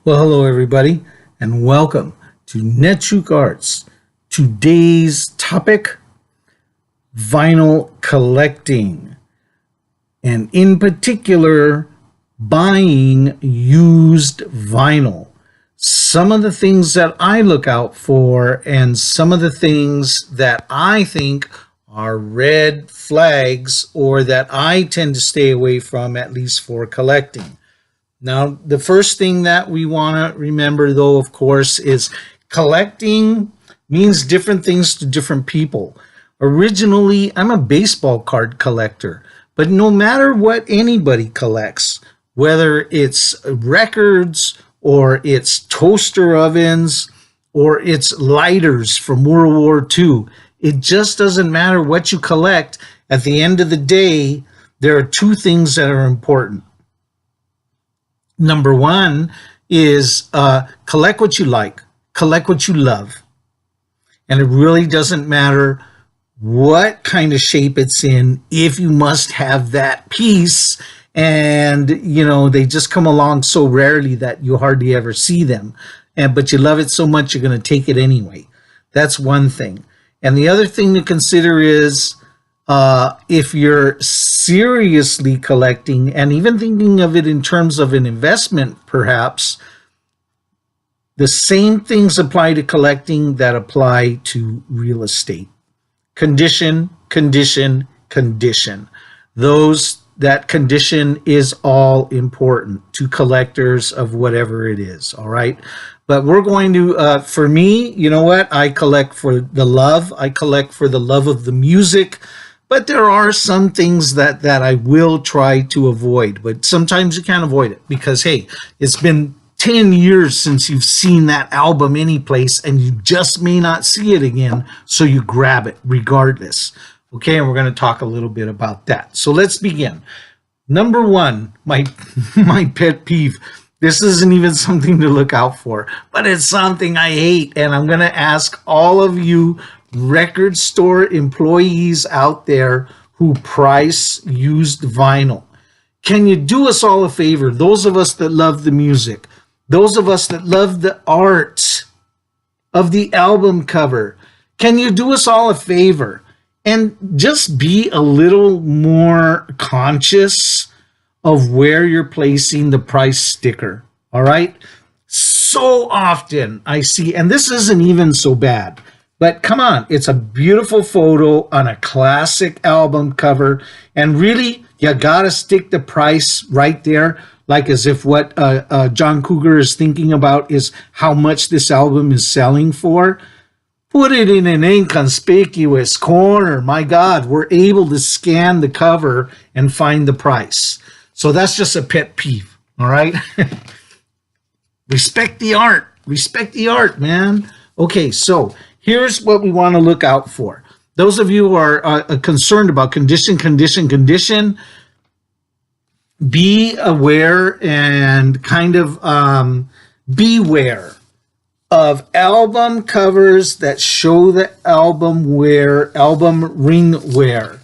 Well, hello everybody, and welcome to Netchuk Arts. Today's topic, vinyl collecting, and in particular, buying used vinyl. Some of the things that I look out for and some of the things that I think are red flags or that I tend to stay away from, at least for collecting. Now, the first thing that we want to remember, though, of course, is collecting means different things to different people. Originally, I'm a baseball card collector, but no matter what anybody collects, whether it's records or it's toaster ovens or it's lighters from World War II, it just doesn't matter what you collect. At the end of the day, there are two things that are important. Number one is collect what you like, collect what you love. And it really doesn't matter what kind of shape it's in if you must have that piece. And, you know, they just come along so rarely that you hardly ever see them. But you love it so much, you're going to take it anyway. That's one thing. And the other thing to consider is if you're seriously collecting and even thinking of it in terms of an investment, perhaps, the same things apply to collecting that apply to real estate. Condition, condition, condition. That condition is all important to collectors of whatever it is, all right? But we're going to, for me, you know what? I collect for the love. I collect for the love of the music. But there are some things that I will try to avoid. But sometimes you can't avoid it because, hey, it's been 10 years since you've seen that album anyplace and you just may not see it again. So you grab it regardless. Okay, and we're going to talk a little bit about that. So let's begin. Number one, my pet peeve. This isn't even something to look out for, but it's something I hate. And I'm going to ask all of you record store employees out there who price used vinyl. Can you do us all a favor? Those of us that love the music, those of us that love the art of the album cover, can you do us all a favor and just be a little more conscious of where you're placing the price sticker? All right. So often I see, and this isn't even so bad, but come on, it's a beautiful photo on a classic album cover. And really, you got to stick the price right there, like as if what John Cougar is thinking about is how much this album is selling for. Put it in an inconspicuous corner. My God, we're able to scan the cover and find the price. So that's just a pet peeve, all right? Respect the art. Respect the art, man. Okay, so here's what we want to look out for. Those of you who are concerned about condition, be aware and kind of beware of album covers that show the album ring wear.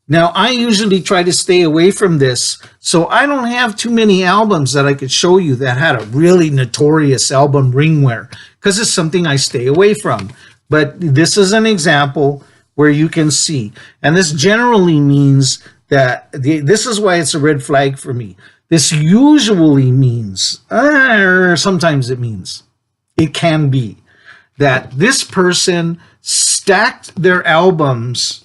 Now, I usually try to stay away from this, so I don't have too many albums that I could show you that had a really notorious album ring wear, because it's something I stay away from. But this is an example where you can see, and this generally means that this is why it's a red flag for me. This usually means, or sometimes it can be that this person stacked their albums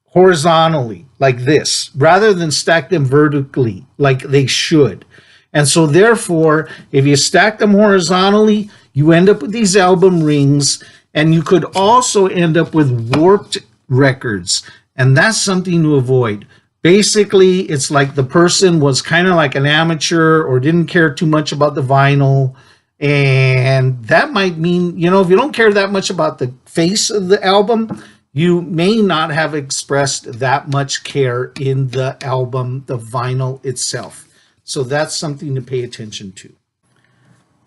horizontally like this rather than stack them vertically like they should. And so therefore, if you stack them horizontally, you end up with these album rings, and you could also end up with warped records. And that's something to avoid. Basically, it's like the person was kind of like an amateur or didn't care too much about the vinyl. And that might mean, you know, if you don't care that much about the face of the album, you may not have expressed that much care in the album, the vinyl itself. So that's something to pay attention to.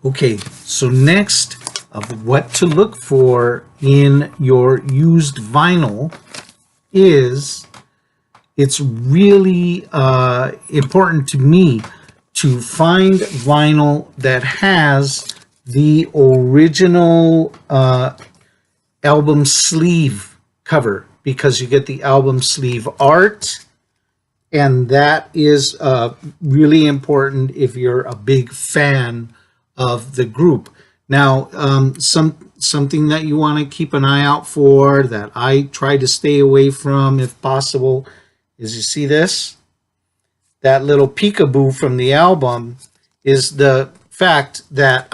Okay, so next of what to look for in your used vinyl is it's really important to me to find vinyl that has the original album sleeve cover, because you get the album sleeve art, and that is really important if you're a big fan of the group. Now, something that you want to keep an eye out for, that I try to stay away from if possible, is, you see this? That little peekaboo from the album is the fact that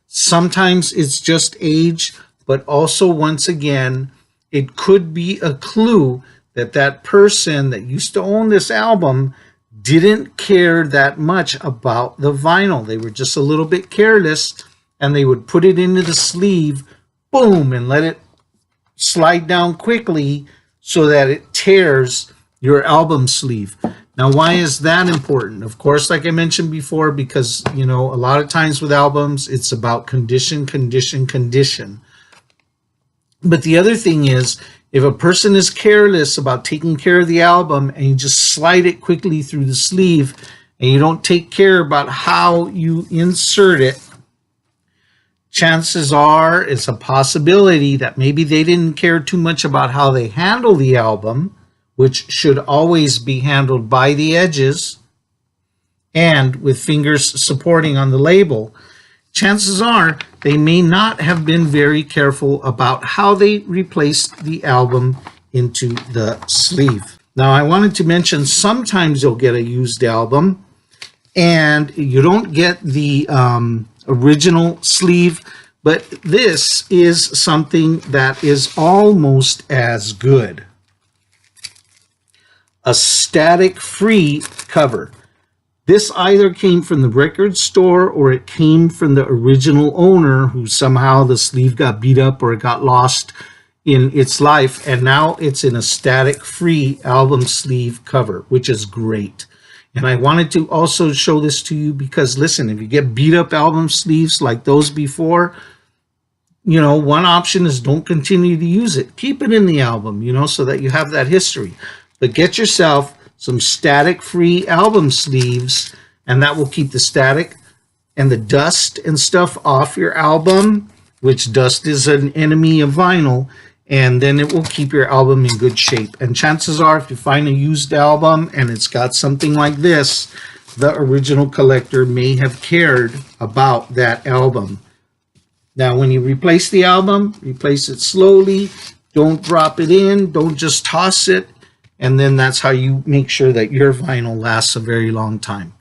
sometimes it's just age, but also, once again, it could be a clue that that person that used to own this album didn't care that much about the vinyl. They were just a little bit careless, and they would put it into the sleeve, boom, and let it slide down quickly so that it tears your album sleeve. Now, why is that important? Of course, like I mentioned before, because, you know, a lot of times with albums, it's about condition, condition, condition. But the other thing is, if a person is careless about taking care of the album and you just slide it quickly through the sleeve and you don't take care about how you insert it, chances are it's a possibility that maybe they didn't care too much about how they handle the album, which should always be handled by the edges and with fingers supporting on the label. Chances are they may not have been very careful about how they replaced the album into the sleeve. Now, I wanted to mention, sometimes you'll get a used album and you don't get the original sleeve, but this is something that is almost as good. A static-free cover. This either came from the record store or it came from the original owner, who somehow the sleeve got beat up or it got lost in its life, and now it's in a static-free album sleeve cover, which is great. And I wanted to also show this to you because, listen, if you get beat up album sleeves like those before, you know, one option is don't continue to use it. Keep it in the album, you know, so that you have that history. But get yourself some static-free album sleeves, and that will keep the static and the dust and stuff off your album, which dust is an enemy of vinyl, and then it will keep your album in good shape. And chances are, if you find a used album and it's got something like this, the original collector may have cared about that album. Now, when you replace the album, replace it slowly. Don't drop it in. Don't just toss it. And then that's how you make sure that your vinyl lasts a very long time.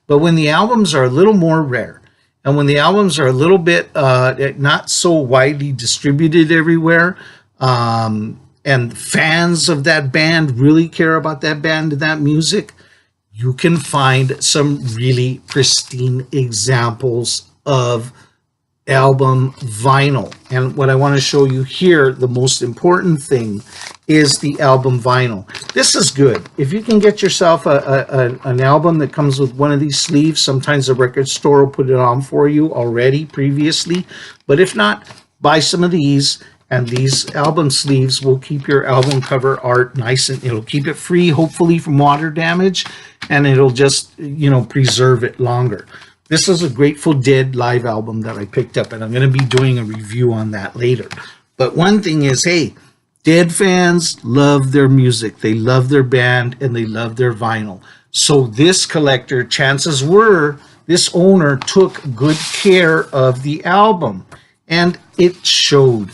But when the albums are a little more rare, and when the albums are a little bit not so widely distributed everywhere, and fans of that band really care about that band and that music, you can find some really pristine examples of album vinyl. And what I want to show you here, the most important thing, is the album vinyl. This is good. If you can get yourself an album that comes with one of these sleeves, sometimes the record store will put it on for you already previously. But if not, buy some of these, and these album sleeves will keep your album cover art nice, and it'll keep it free, hopefully, from water damage, and it'll just, you know, preserve it longer. This is a Grateful Dead live album that I picked up, and I'm going to be doing a review on that later. But one thing is, hey, Dead fans love their music, they love their band, and they love their vinyl. So this collector, chances were, this owner took good care of the album, and it showed.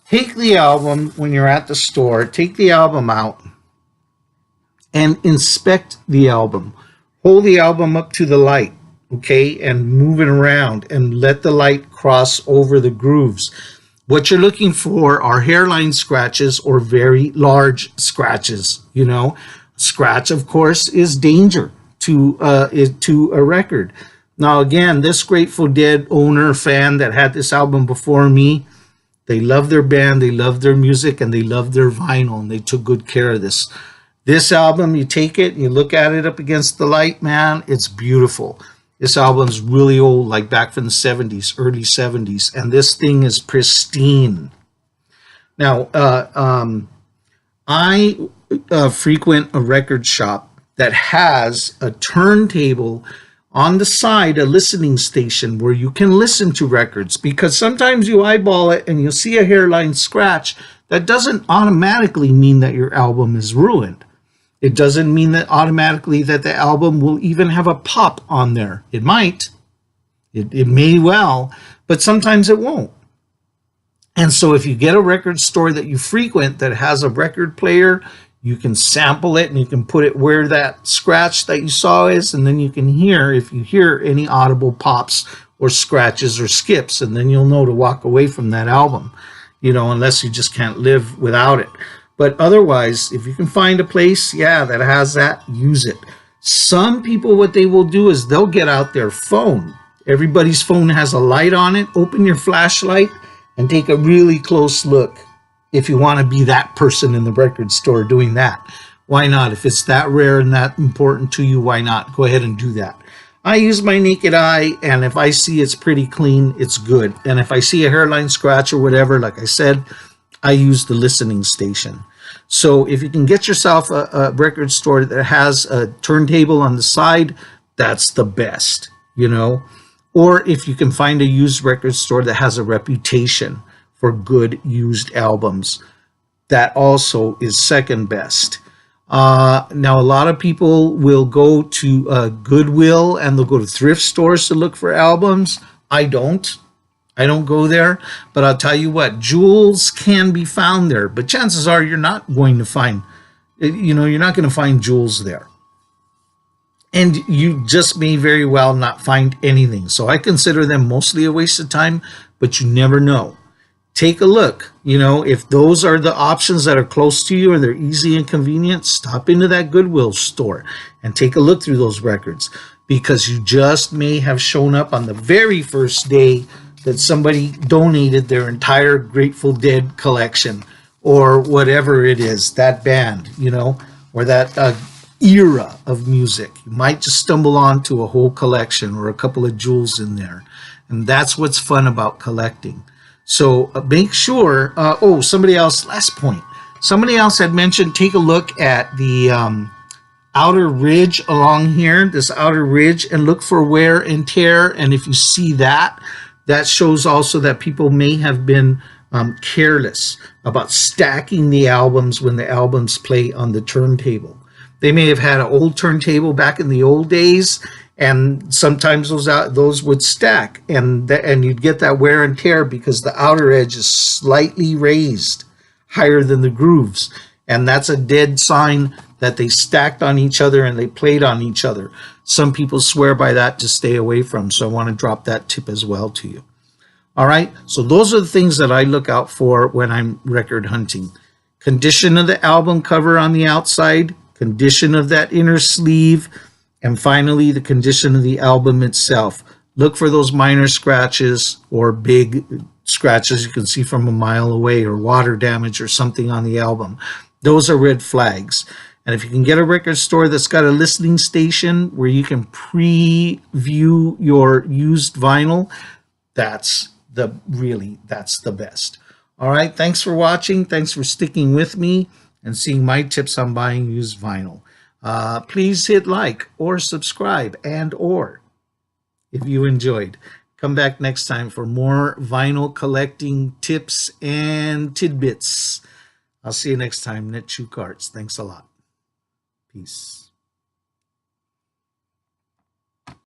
Take the album when you're at the store, take the album out, and inspect the album. Hold the album up to the light, okay, and move it around and let the light cross over the grooves. What you're looking for are hairline scratches or very large scratches. You know, scratch, of course, is danger to a record. Now, again, this Grateful Dead owner fan that had this album before me, they love their band, they love their music, and they love their vinyl, and they took good care of this. This album, you take it, you look at it up against the light, man, it's beautiful. This album's really old, like back from the 70s, early 70s, and this thing is pristine. Now, I frequent a record shop that has a turntable On the side, a listening station where you can listen to records, because sometimes you eyeball it and you'll see a hairline scratch. That doesn't automatically mean that your album is ruined. It doesn't mean that automatically that the album will even have a pop on there. It might. It may well, but sometimes it won't. And so if you get a record store that you frequent that has a record player, you can sample it and you can put it where that scratch that you saw is, and then you can hear if you hear any audible pops or scratches or skips, and then you'll know to walk away from that album, unless you just can't live without it. But otherwise, if you can find a place, that has that, use it. Some people, what they will do is they'll get out their phone. Everybody's phone has a light on it. Open your flashlight and take a really close look. If you want to be that person in the record store doing that, why not? If it's that rare and that important to you, why not? Go ahead and do that. I use my naked eye, and if I see it's pretty clean, it's good. And if I see a hairline scratch or whatever, like I said, I use the listening station. So if you can get yourself a record store that has a turntable on the side, that's the best, Or if you can find a used record store that has a reputation for good used albums, that also is second best. Now, a lot of people will go to Goodwill and they'll go to thrift stores to look for albums. I don't go there, but I'll tell you what, jewels can be found there, but chances are you're not going to find, you're not going to find jewels there. And you just may very well not find anything. So I consider them mostly a waste of time, but you never know. Take a look. If those are the options that are close to you and they're easy and convenient, stop into that Goodwill store and take a look through those records, because you just may have shown up on the very first day that somebody donated their entire Grateful Dead collection or whatever it is, that band, or that era of music. You might just stumble onto a whole collection or a couple of jewels in there. And that's what's fun about collecting. So make sure, somebody else, last point. Somebody else had mentioned, take a look at the outer ridge along here, this outer ridge, and look for wear and tear. And if you see that, that shows also that people may have been careless about stacking the albums when the albums play on the turntable. They may have had an old turntable back in the old days, and sometimes those would stack, and you'd get that wear and tear because the outer edge is slightly raised higher than the grooves, and that's a dead sign that they stacked on each other and they played on each other. Some people swear by that to stay away from, so I want to drop that tip as well to you. All right, so those are the things that I look out for when I'm record hunting. Condition of the album cover on the outside, condition of that inner sleeve, and finally the condition of the album itself. Look for those minor scratches or big scratches you can see from a mile away, or water damage or something on the album. Those are red flags. And if you can get a record store that's got a listening station where you can preview your used vinyl, that's the best. All right, thanks for watching. Thanks for sticking with me and seeing my tips on buying used vinyl. Please hit like or subscribe, and or if you enjoyed, come back next time for more vinyl collecting tips and tidbits. I'll see you next time. Net Shoe Carts. Thanks a lot. Peace.